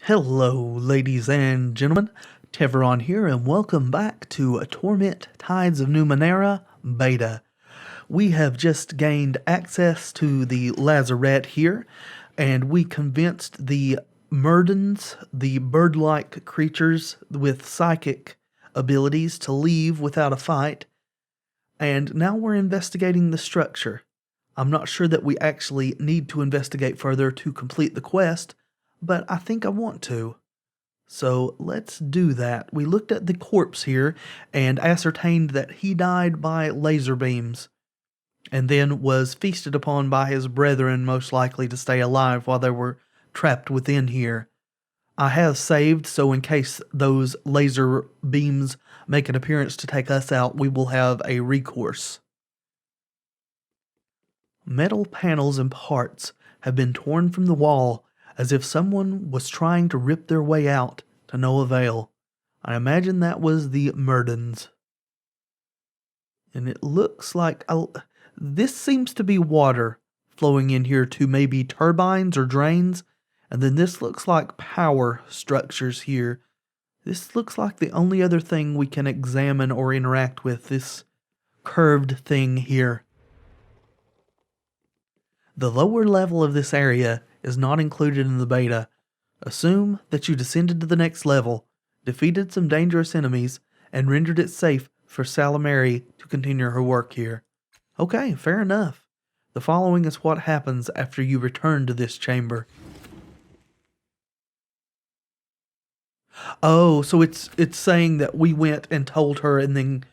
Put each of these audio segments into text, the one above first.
Hello, ladies and gentlemen. Tevaron here, and welcome back to Torment Tides of Numenera Beta. We have just gained access to the lazarette here, and we convinced the Murdens, the bird-like creatures with psychic abilities, to leave without a fight, and now we're investigating the structure. I'm not sure that we actually need to investigate further to complete the quest, but I think I want to. So let's do that. We looked at the corpse here and ascertained that he died by laser beams, and then was feasted upon by his brethren, most likely to stay alive while they were trapped within here. I have saved, so in case those laser beams make an appearance to take us out, we will have a recourse. Metal panels and parts have been torn from the wall, as if someone was trying to rip their way out, to no avail. I imagine that was the Murdens. And it looks like... this seems to be water flowing in here to maybe turbines or drains. And then this looks like power structures here. This looks like the only other thing we can examine or interact with, this curved thing here. The lower level of this area is not included in the beta. Assume that you descended to the next level, defeated some dangerous enemies, and rendered it safe for Salameri to continue her work here. Okay, fair enough. The following is what happens after you return to this chamber. Oh, so it's saying that we went and told her, and then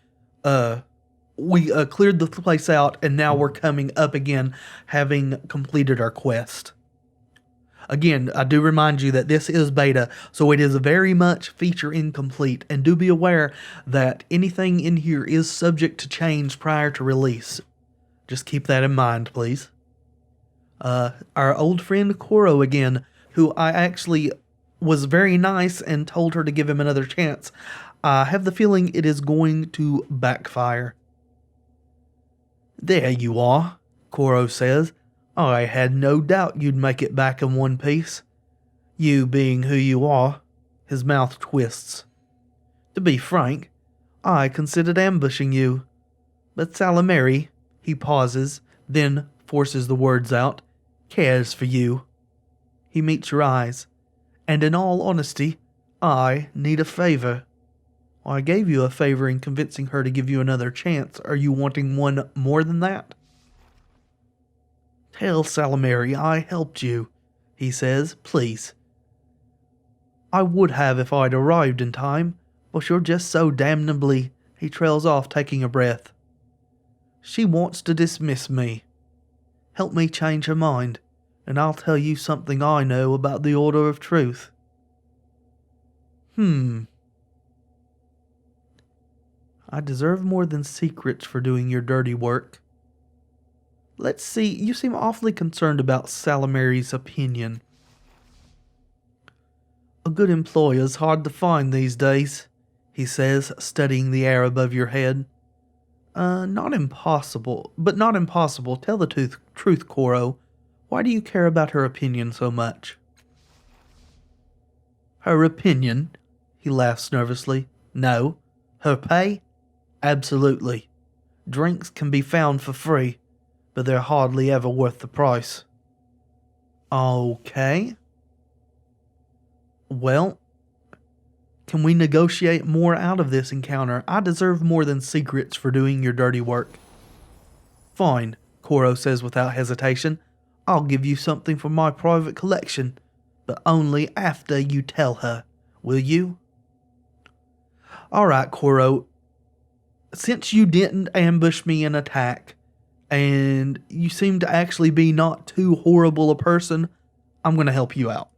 we cleared the place out, and now we're coming up again, having completed our quest. Again, I do remind you that this is beta, so it is very much feature incomplete, and do be aware that anything in here is subject to change prior to release. Just keep that in mind, please. Our old friend Koro again, who I actually was very nice and told her to give him another chance. I have the feeling it is going to backfire. There you are, Koro says. I had no doubt you'd make it back in one piece. You being who you are. His mouth twists. To be frank, I considered ambushing you. But Salameri, he pauses, then forces the words out, cares for you. He meets your eyes. And in all honesty, I need a favor. I gave you a favor in convincing her to give you another chance. Are you wanting one more than that? Tell Salameri I helped you, he says, please. I would have if I'd arrived in time, but you're just so damnably... He trails off, taking a breath. She wants to dismiss me. Help me change her mind, and I'll tell you something I know about the Order of Truth. I deserve more than secrets for doing your dirty work. Let's see, you seem awfully concerned about Salameri's opinion. A good employer's hard to find these days, he says, studying the air above your head. Not impossible, but not impossible. Tell the truth, Koro. Why do you care about her opinion so much? Her opinion? He laughs nervously. No. Her pay? Absolutely. Drinks can be found for free, but they're hardly ever worth the price. Okay. Well, can we negotiate more out of this encounter? I deserve more than secrets for doing your dirty work. Fine, Koro says without hesitation. I'll give you something from my private collection, but only after you tell her. Will you? Alright, Koro. Since you didn't ambush me and attack, and you seem to actually be not too horrible a person, I'm going to help you out.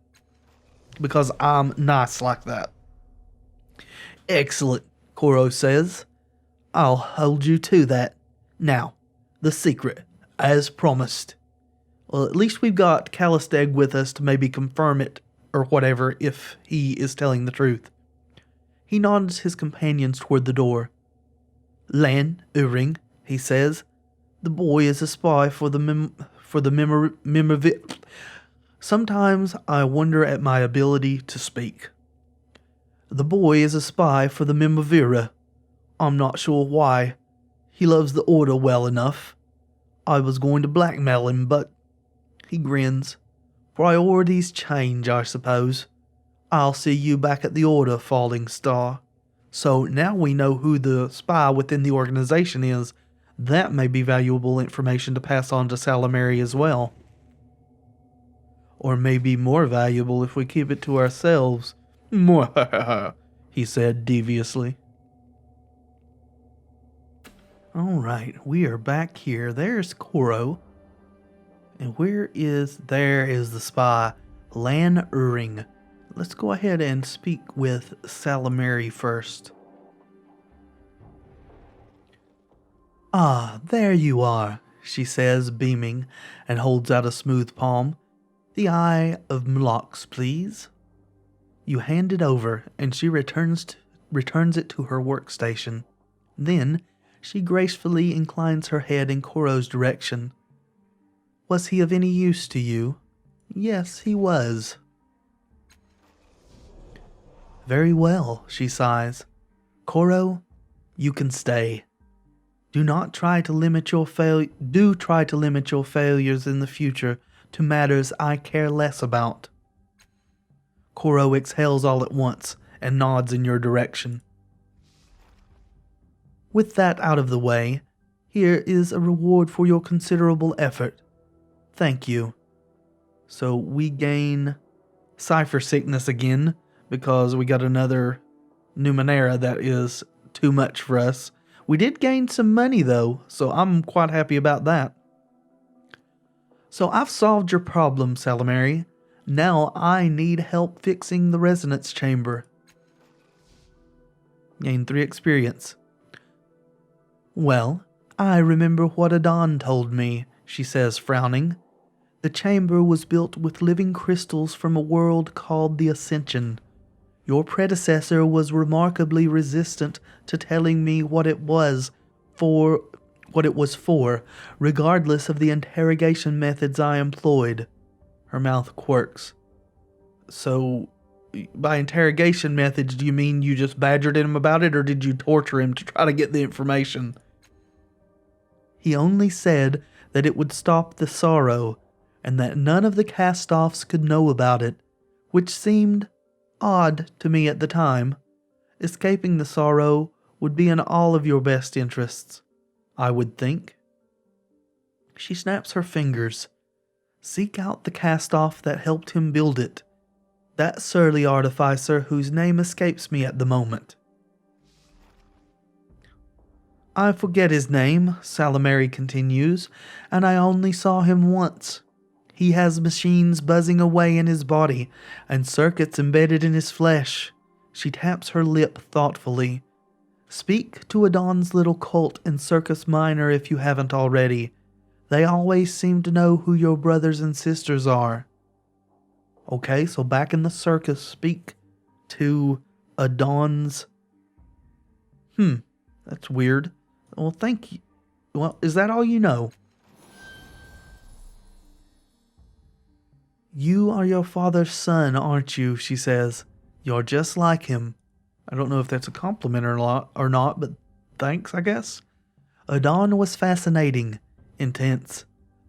Because I'm nice like that. Excellent, Koro says. I'll hold you to that. Now, the secret, as promised. Well, at least we've got Callisteg with us to maybe confirm it, or whatever, if he is telling the truth. He nods his companions toward the door. Lan, Uring, he says. The boy is a spy for the Sometimes I wonder at my ability to speak. The boy is a spy for the Mimavira. I'm not sure why. He loves the Order well enough. I was going to blackmail him, but... He grins. Priorities change, I suppose. I'll see you back at the Order, Falling Star. So now we know who the spy within the organization is. That may be valuable information to pass on to Salamari as well. Or maybe more valuable if we keep it to ourselves. Mwahaha, he said deviously. Alright, we are back here. There's Koro. And there is the spy, Lan Uring. Let's go ahead and speak with Salamari first. Ah, there you are, she says, beaming, and holds out a smooth palm. The Eye of Mlox, please. You hand it over, and she returns it to her workstation. Then, she gracefully inclines her head in Koro's direction. Was he of any use to you? Yes, he was. Very well, she sighs. Koro, you can stay. Do try to limit your failures in the future to matters I care less about. Koro exhales all at once and nods in your direction. With that out of the way, here is a reward for your considerable effort. Thank you. So we gain cipher sickness again because we got another Numenera that is too much for us. We did gain some money though, so I'm quite happy about that. So I've solved your problem, Salamari. Now I need help fixing the resonance chamber. Gain 3 experience. Well, I remember what Adon told me, she says, frowning. The chamber was built with living crystals from a world called the Ascension. Your predecessor was remarkably resistant to telling me what it was for, regardless of the interrogation methods I employed. Her mouth quirks. So, by interrogation methods, do you mean you just badgered him about it, or did you torture him to try to get the information? He only said that it would stop the sorrow, and that none of the cast-offs could know about it, which seemed odd to me at the time. Escaping the sorrow would be in all of your best interests, I would think. She snaps her fingers. Seek out the cast-off that helped him build it. That surly artificer whose name escapes me at the moment. I forget his name, Salamari continues, and I only saw him once. He has machines buzzing away in his body, and circuits embedded in his flesh. She taps her lip thoughtfully. Speak to Adon's little cult in Circus Minor if you haven't already. They always seem to know who your brothers and sisters are. Okay, so back in the circus, speak to Adon's... That's weird. Well, thank you. Well, is that all you know? You are your father's son, aren't you? She says. You're just like him. I don't know if that's a compliment or not, but thanks, I guess. Adon was fascinating, intense,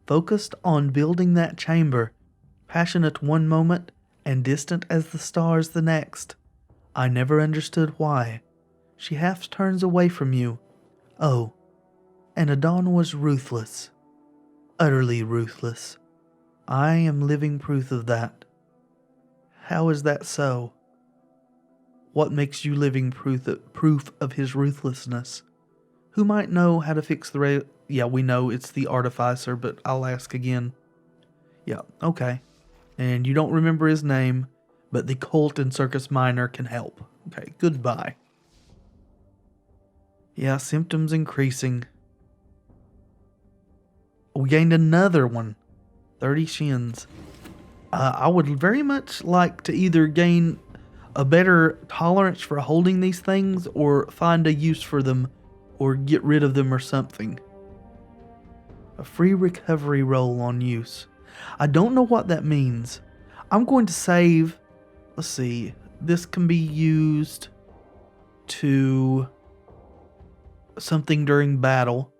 focused on building that chamber, passionate one moment and distant as the stars the next. I never understood why. She half turns away from you. Oh, and Adon was ruthless. Utterly ruthless. I am living proof of that. How is that so? What makes you living proof of his ruthlessness? Who might know how to fix the Yeah, we know it's the artificer, but I'll ask again. Yeah, okay. And you don't remember his name, but the cult in Circus Minor can help. Okay, goodbye. Yeah, symptoms increasing. We gained another one. 30 shins. I would very much like to either gain a better tolerance for holding these things or find a use for them or get rid of them or something. A free recovery roll on use. I don't know what that means. I'm going to save. Let's see. This can be used to something during battle.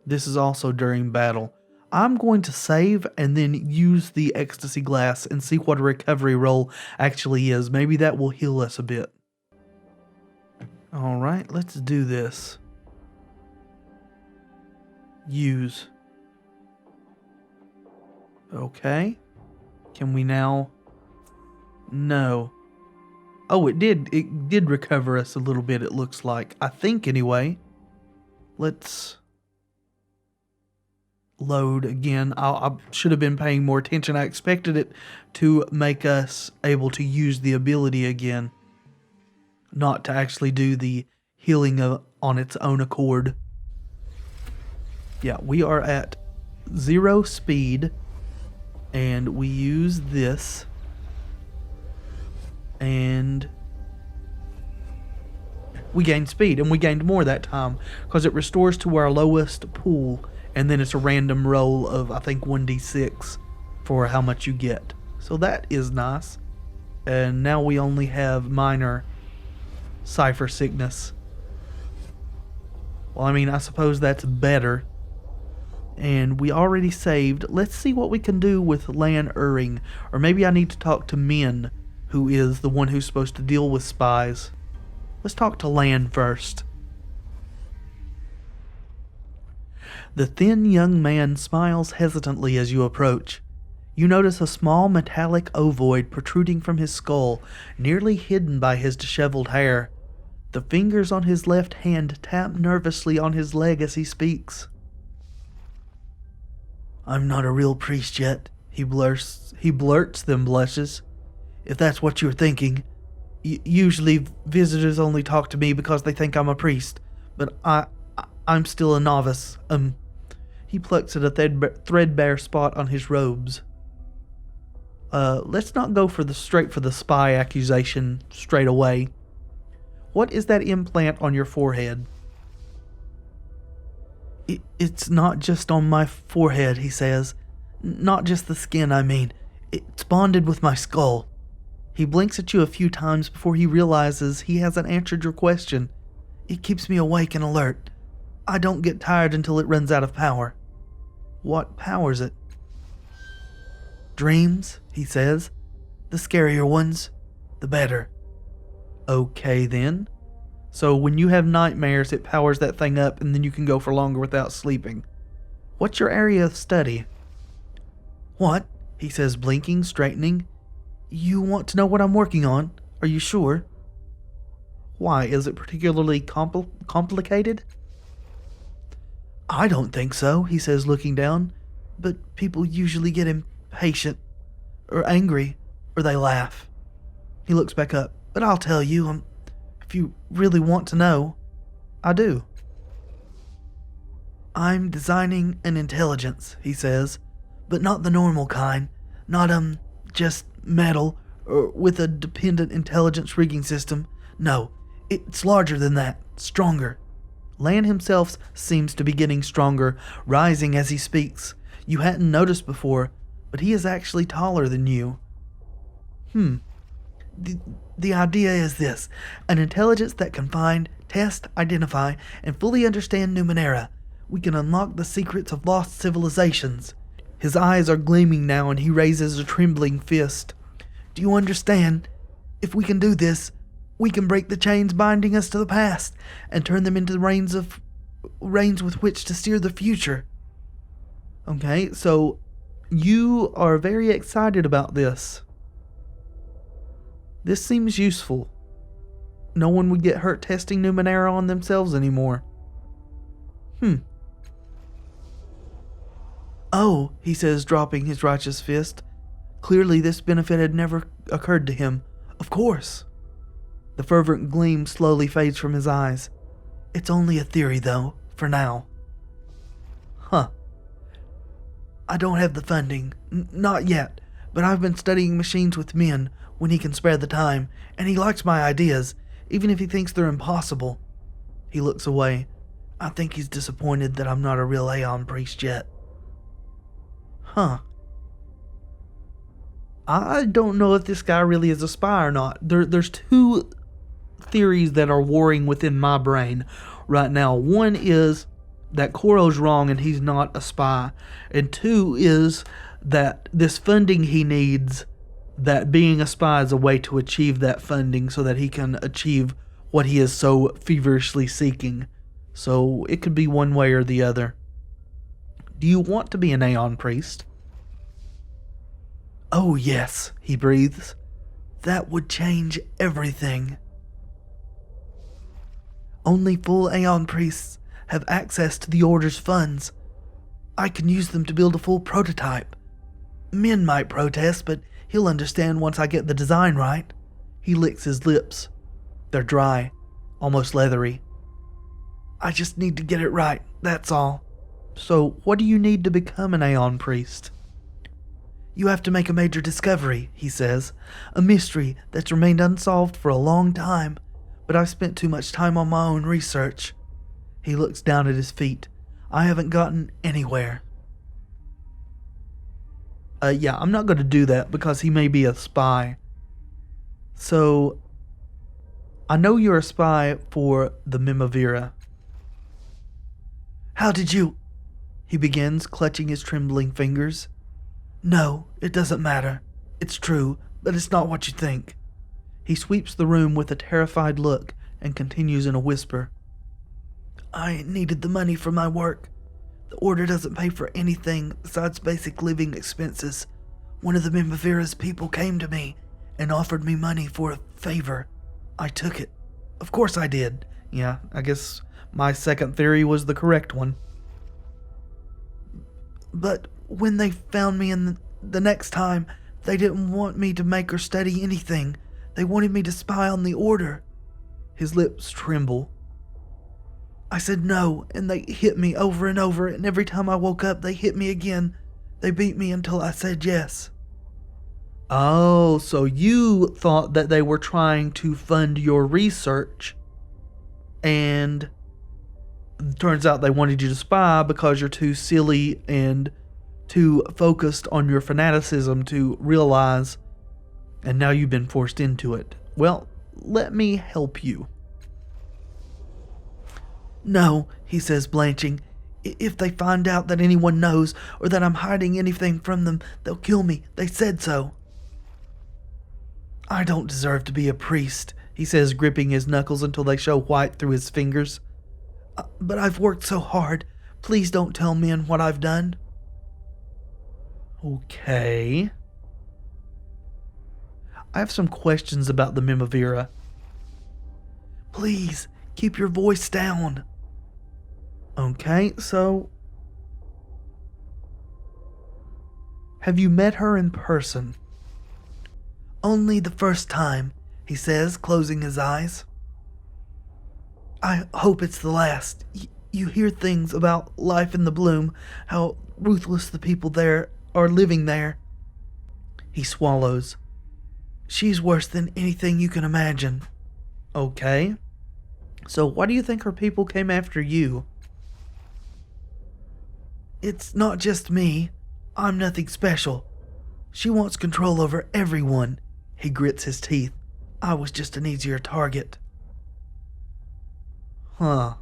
This is also during battle. I'm going to save and then use the ecstasy glass and see what a recovery roll actually is. Maybe that will heal us a bit. Alright, let's do this. Use. Okay. Can we now? No. Oh, it did recover us a little bit, it looks like. I think, anyway. Let's load again. I should have been paying more attention. I expected it to make us able to use the ability again, not to actually do the healing on its own accord. Yeah, we are at 0 speed, and we use this, and we gained speed, and we gained more that time because it restores to our lowest pool, and then it's a random roll of, I think, 1d6 for how much you get. So that is nice. And now we only have minor cipher sickness. Well, I mean, I suppose that's better. And we already saved. Let's see what we can do with Lan Uring. Or maybe I need to talk to Min, who is the one who's supposed to deal with spies. Let's talk to Lan first. The thin young man smiles hesitantly as you approach. You notice a small metallic ovoid protruding from his skull, nearly hidden by his disheveled hair. The fingers on his left hand tap nervously on his leg as he speaks. "I'm not a real priest yet," he blurts, then blushes. "If that's what you're thinking. Usually visitors only talk to me because they think I'm a priest, but I'm still a novice." He plucks at a threadbare spot on his robes. Let's not go straight for the spy accusation straight away. What is that implant on your forehead? It's not just on my forehead, he says. Not just the skin, I mean. It's bonded with my skull. He blinks at you a few times before he realizes he hasn't answered your question. It keeps me awake and alert. I don't get tired until it runs out of power. What powers it? Dreams, he says. The scarier ones, the better. Okay then. So when you have nightmares, it powers that thing up and then you can go for longer without sleeping. What's your area of study? What? He says, blinking, straightening. You want to know what I'm working on? Are you sure? Why, is it particularly complicated? I don't think so, he says, looking down. But people usually get impatient, or angry, or they laugh. He looks back up. But I'll tell you, if you really want to know, I do. I'm designing an intelligence, he says, but not the normal kind. Not, just metal, or with a dependent intelligence rigging system. No, it's larger than that, stronger. Lan himself seems to be getting stronger, rising as he speaks. You hadn't noticed before, but he is actually taller than you. The idea is this: an intelligence that can find, test, identify, and fully understand Numenera. We can unlock the secrets of lost civilizations. His eyes are gleaming now and he raises a trembling fist. Do you understand? If we can do this, we can break the chains binding us to the past and turn them into reins with which to steer the future. Okay, so you are very excited about this. This seems useful. No one would get hurt testing Numenera on themselves anymore. Oh, he says, dropping his righteous fist. Clearly this benefit had never occurred to him. Of course. The fervent gleam slowly fades from his eyes. It's only a theory, though, for now. I don't have the funding. Not yet. But I've been studying machines with Min when he can spare the time, and he likes my ideas, even if he thinks they're impossible. He looks away. I think he's disappointed that I'm not a real Aeon priest yet. I don't know if this guy really is a spy or not. There's two theories that are warring within my brain right now. One is that Koro's wrong and he's not a spy. And two is that this funding he needs, that being a spy is a way to achieve that funding so that he can achieve what he is so feverishly seeking. So it could be one way or the other. Do you want to be an Aeon Priest? Oh yes, he breathes. That would change everything. Only full Aeon Priests have access to the Order's funds. I can use them to build a full prototype. Min might protest, but he'll understand once I get the design right. He licks his lips. They're dry, almost leathery. I just need to get it right, that's all. So, what do you need to become an Aeon Priest? You have to make a major discovery, he says. A mystery that's remained unsolved for a long time, but I've spent too much time on my own research. He looks down at his feet. I haven't gotten anywhere. Yeah, I'm not going to do that because he may be a spy. So, I know you're a spy for the Numenera. How did you... He begins, clutching his trembling fingers. No, it doesn't matter. It's true, but it's not what you think. He sweeps the room with a terrified look and continues in a whisper. I needed the money for my work. The Order doesn't pay for anything besides basic living expenses. One of the Numenera's people came to me and offered me money for a favor. I took it. Of course I did. Yeah, I guess my second theory was the correct one. But when they found me the next time, they didn't want me to make or study anything. They wanted me to spy on the Order. His lips tremble. I said no, and they hit me over and over, and every time I woke up, they hit me again. They beat me until I said yes. Oh, so you thought that they were trying to fund your research, and it turns out they wanted you to spy because you're too silly and too focused on your fanaticism to realize, and now you've been forced into it. Well, let me help you. No, he says, blanching. If they find out that anyone knows or that I'm hiding anything from them, they'll kill me. They said so. I don't deserve to be a priest, he says, gripping his knuckles until they show white through his fingers. But I've worked so hard. Please don't tell Min what I've done. Okay. I have some questions about the Numenera. Please, keep your voice down. Okay, so... have you met her in person? Only the first time, he says, closing his eyes. I hope it's the last. You hear things about life in the Bloom, how ruthless the people there are living there. He swallows. She's worse than anything you can imagine. Okay. So why do you think her people came after you? It's not just me. I'm nothing special. She wants control over everyone. He grits his teeth. I was just an easier target. Huh.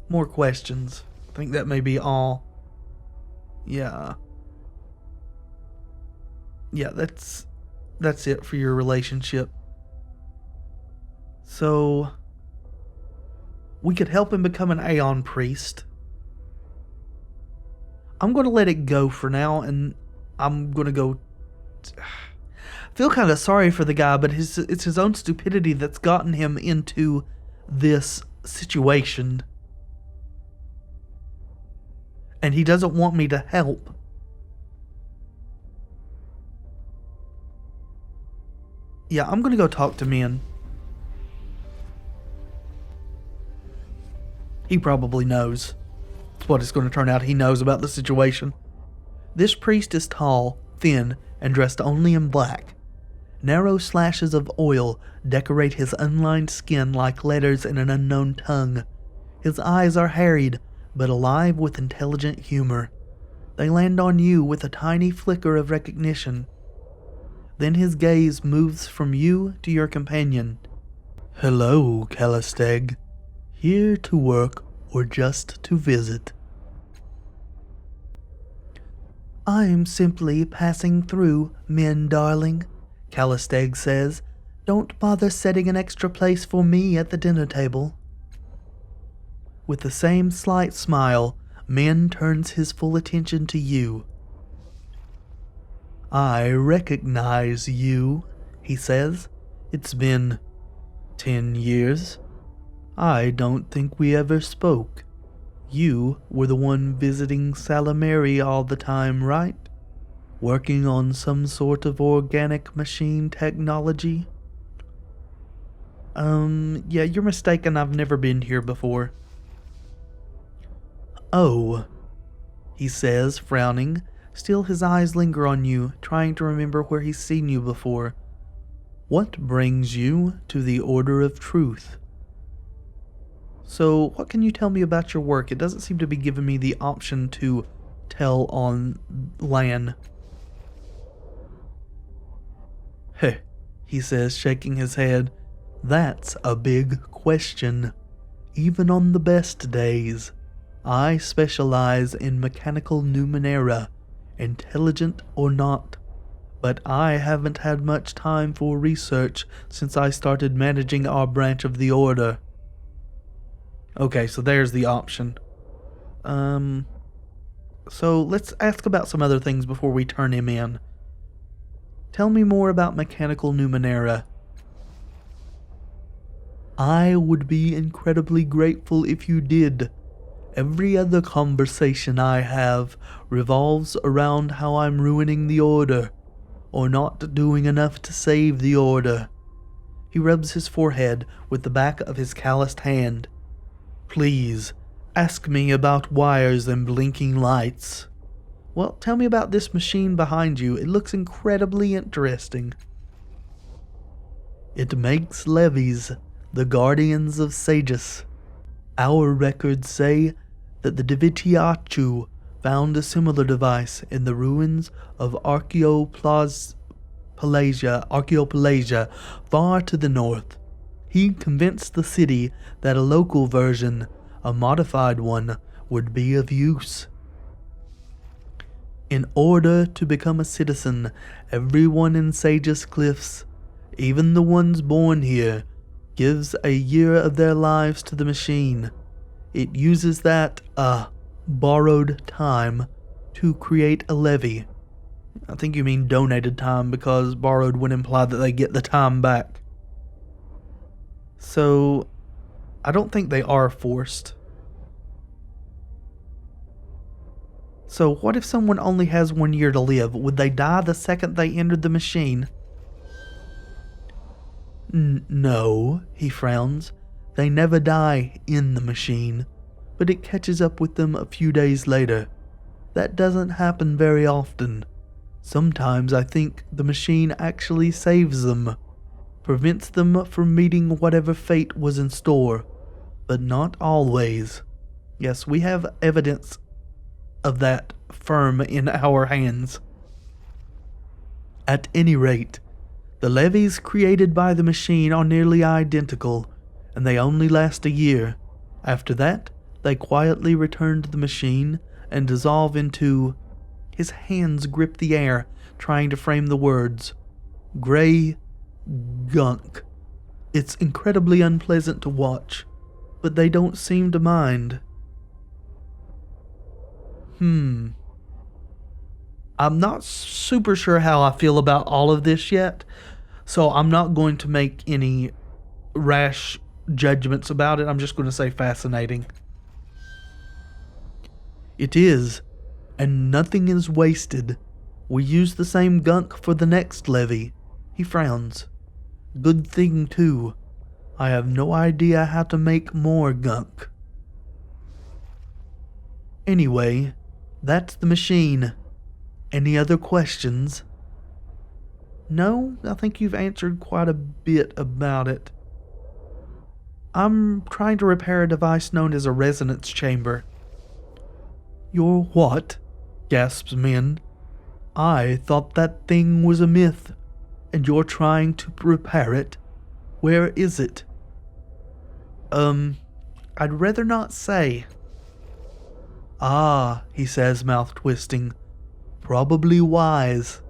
More questions. I think that may be all. Yeah. Yeah, that's it for your relationship. So, we could help him become an Aeon Priest. I'm going to let it go for now, and I'm going to go... I feel kind of sorry for the guy, but it's his own stupidity that's gotten him into this situation. And he doesn't want me to help. Yeah, I'm going to go talk to Min. He probably knows. That's what it's going to turn out. He knows about the situation. This priest is tall, thin, and dressed only in black. Narrow slashes of oil decorate his unlined skin like letters in an unknown tongue. His eyes are harried, but alive with intelligent humor. They land on you with a tiny flicker of recognition. Then his gaze moves from you to your companion. "Hello, Callisteg. Here to work or just to visit?" "I'm simply passing through, Min darling," Callisteg says. "Don't bother setting an extra place for me at the dinner table." With the same slight smile, Min turns his full attention to you. "I recognize you," he says. "It's been 10 years. I don't think we ever spoke. You were the one visiting Salameri all the time, right? Working on some sort of organic machine technology?" Yeah, you're mistaken. I've never been here before." "Oh," he says, frowning. Still his eyes linger on you, trying to remember where he's seen you before. "What brings you to the Order of Truth?" "So, what can you tell me about your work? It doesn't seem to be giving me the option to tell on LAN." "Heh," he says, shaking his head. "That's a big question. Even on the best days. I specialize in mechanical Numenera, intelligent or not. But I haven't had much time for research since I started managing our branch of the Order." Okay, so there's the option. So let's ask about some other things before we turn him in. Tell me more about mechanical Numenera. "I would be incredibly grateful if you did. Every other conversation I have revolves around how I'm ruining the Order, or not doing enough to save the Order." He rubs his forehead with the back of his calloused hand. "Please, ask me about wires and blinking lights." "Well, tell me about this machine behind you. It looks incredibly interesting." "It makes levies, the guardians of Sages. Our records say that the Divitiachu found a similar device in the ruins of Archaeopelagia, far to the north. He convinced the city that a local version, a modified one, would be of use. In order to become a citizen, everyone in Sage's Cliffs, even the ones born here, gives a year of their lives to the machine. It uses that, borrowed time to create a levy." I think you mean donated time, because borrowed would imply that they get the time back. So, I don't think they are forced. So what if someone only has 1 year to live? Would they die the second they entered the machine? No, he frowns. They never die in the machine, but it catches up with them a few days later. That doesn't happen very often. Sometimes I think the machine actually saves them, prevents them from meeting whatever fate was in store, but not always. Yes, we have evidence of that firm in our hands. At any rate, the levies created by the machine are nearly identical, and they only last a year. After that, they quietly return to the machine and dissolve into... His hands grip the air, trying to frame the words. Gray gunk. It's incredibly unpleasant to watch, but they don't seem to mind. I'm not super sure how I feel about all of this yet, so I'm not going to make any rash judgments about it. I'm just going to say fascinating. It is, and nothing is wasted. We use the same gunk for the next levy. He frowns. Good thing, too. I have no idea how to make more gunk. Anyway, that's the machine. Any other questions? No, I think you've answered quite a bit about it. I'm trying to repair a device known as a resonance chamber. Your what? gasps Min. I thought that thing was a myth, and you're trying to repair it. Where is it? I'd rather not say. Ah, he says, mouth twisting. Probably wise.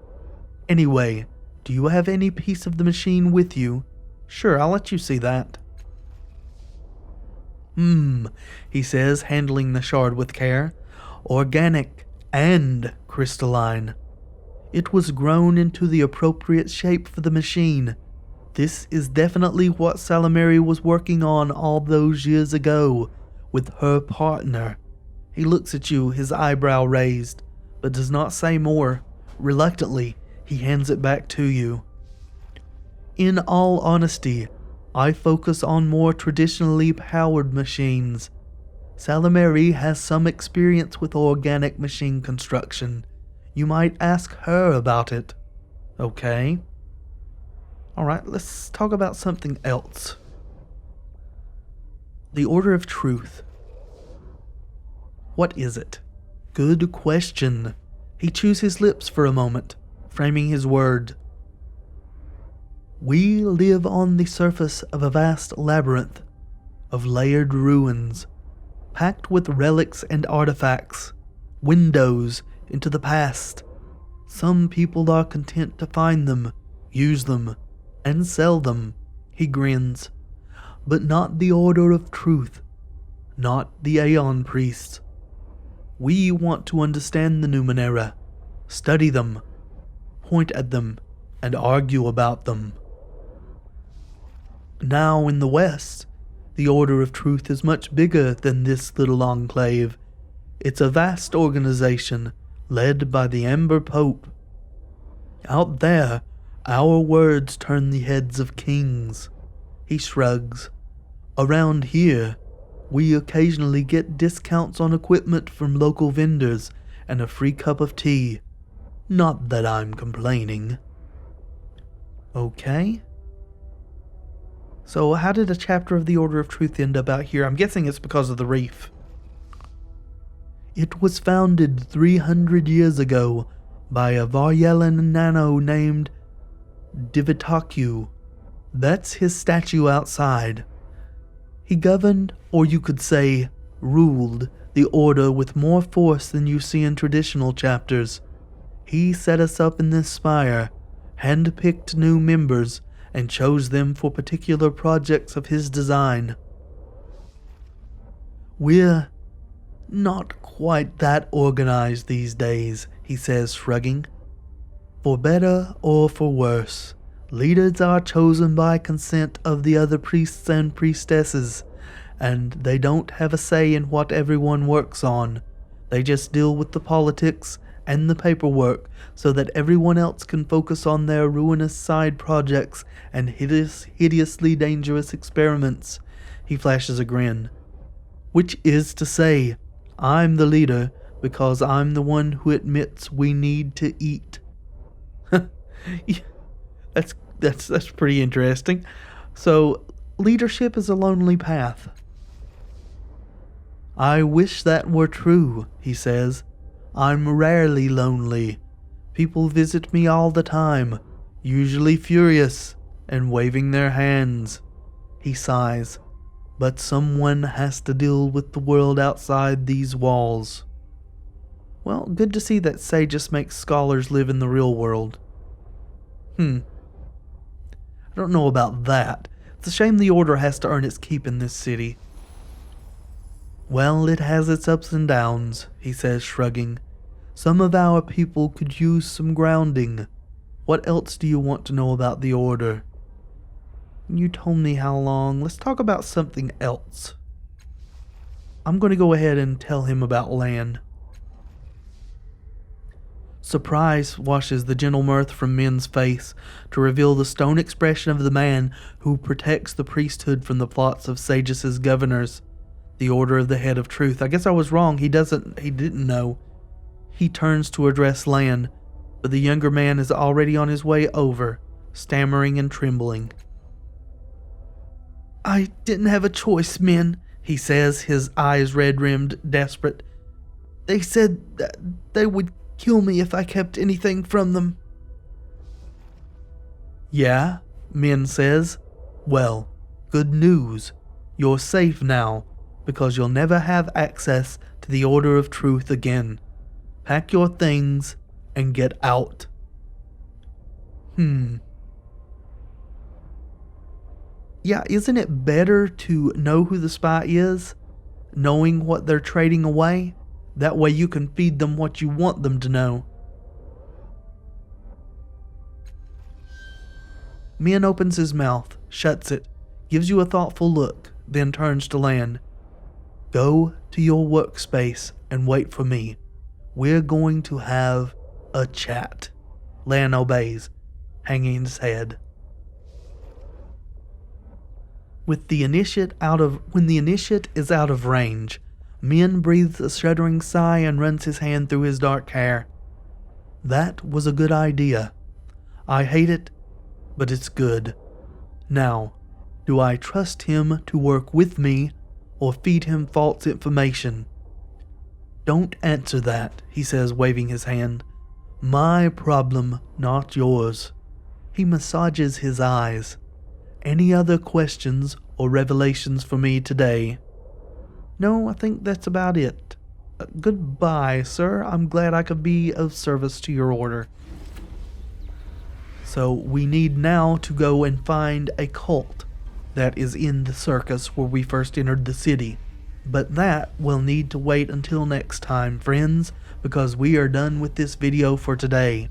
Anyway, do you have any piece of the machine with you? Sure, I'll let you see that. He says, handling the shard with care. Organic and crystalline. It was grown into the appropriate shape for the machine. This is definitely what Salameri was working on all those years ago, with her partner. He looks at you, his eyebrow raised, but does not say more. Reluctantly, he hands it back to you. In all honesty, I focus on more traditionally powered machines. Salameri has some experience with organic machine construction. You might ask her about it. Okay. Alright, let's talk about something else. The Order of Truth. What is it? Good question. He chews his lips for a moment, framing his word. We live on the surface of a vast labyrinth of layered ruins, packed with relics and artifacts, windows into the past. Some people are content to find them, use them, and sell them, he grins. But not the Order of Truth, not the Aeon Priests. We want to understand the Numenera, study them, point at them, and argue about them. Now in the West, the Order of Truth is much bigger than this little enclave. It's a vast organization led by the Amber Pope. Out there, our words turn the heads of kings. He shrugs. Around here, we occasionally get discounts on equipment from local vendors and a free cup of tea. Not that I'm complaining. Okay. So how did a chapter of the Order of Truth end up out here? I'm guessing it's because of the reef. It was founded 300 years ago by a Varyelan nano named Divitaku. That's his statue outside. He governed, or you could say, ruled, the Order with more force than you see in traditional chapters. He set us up in this spire, handpicked new members, and chose them for particular projects of his design. We're not quite that organized these days, he says, shrugging. For better or for worse, leaders are chosen by consent of the other priests and priestesses, and they don't have a say in what everyone works on. They just deal with the politics and the paperwork so that everyone else can focus on their ruinous side projects and hideously dangerous experiments. He flashes a grin. Which is to say, I'm the leader because I'm the one who admits we need to eat. That's pretty interesting. So, leadership is a lonely path. I wish that were true, he says. I'm rarely lonely. People visit me all the time, usually furious and waving their hands. He sighs. But someone has to deal with the world outside these walls. Well, good to see that Sages makes scholars live in the real world. I don't know about that. It's a shame the Order has to earn its keep in this city. Well, it has its ups and downs, he says, shrugging. Some of our people could use some grounding. What else do you want to know about the Order? You told me how long. Let's talk about something else. I'm going to go ahead and tell him about Lan. Surprise washes the gentle mirth from Min's face to reveal the stone expression of the man who protects the priesthood from the plots of Sages' governors. The Order of the Head of Truth. I guess I was wrong. He didn't know. He turns to address Lan, but the younger man is already on his way over, stammering and trembling. I didn't have a choice, Min, he says, his eyes red-rimmed, desperate. They said that they would kill me if I kept anything from them. Yeah, Min says. Well, good news. You're safe now, because you'll never have access to the Order of Truth again. Pack your things and get out. Yeah, isn't it better to know who the spy is, knowing what they're trading away? That way you can feed them what you want them to know. Min opens his mouth, shuts it, gives you a thoughtful look, then turns to Lan. Go to your workspace and wait for me. We're going to have a chat. Lan obeys, hanging his head. When the initiate is out of range, Min breathes a shuddering sigh and runs his hand through his dark hair. That was a good idea. I hate it, but it's good. Now, do I trust him to work with me or feed him false information? Don't answer that, he says, waving his hand. My problem, not yours. He massages his eyes. Any other questions or revelations for me today? No, I think that's about it. Goodbye, sir. I'm glad I could be of service to your order. So we need now to go and find a cult that is in the circus where we first entered the city. But that will need to wait until next time, friends, because we are done with this video for today.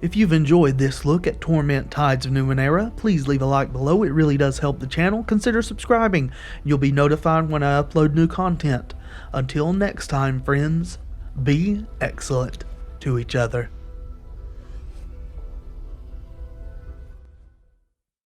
If you've enjoyed this look at Torment Tides of Numenera, please leave a like below. It really does help the channel. Consider subscribing. You'll be notified when I upload new content. Until next time, friends, be excellent to each other.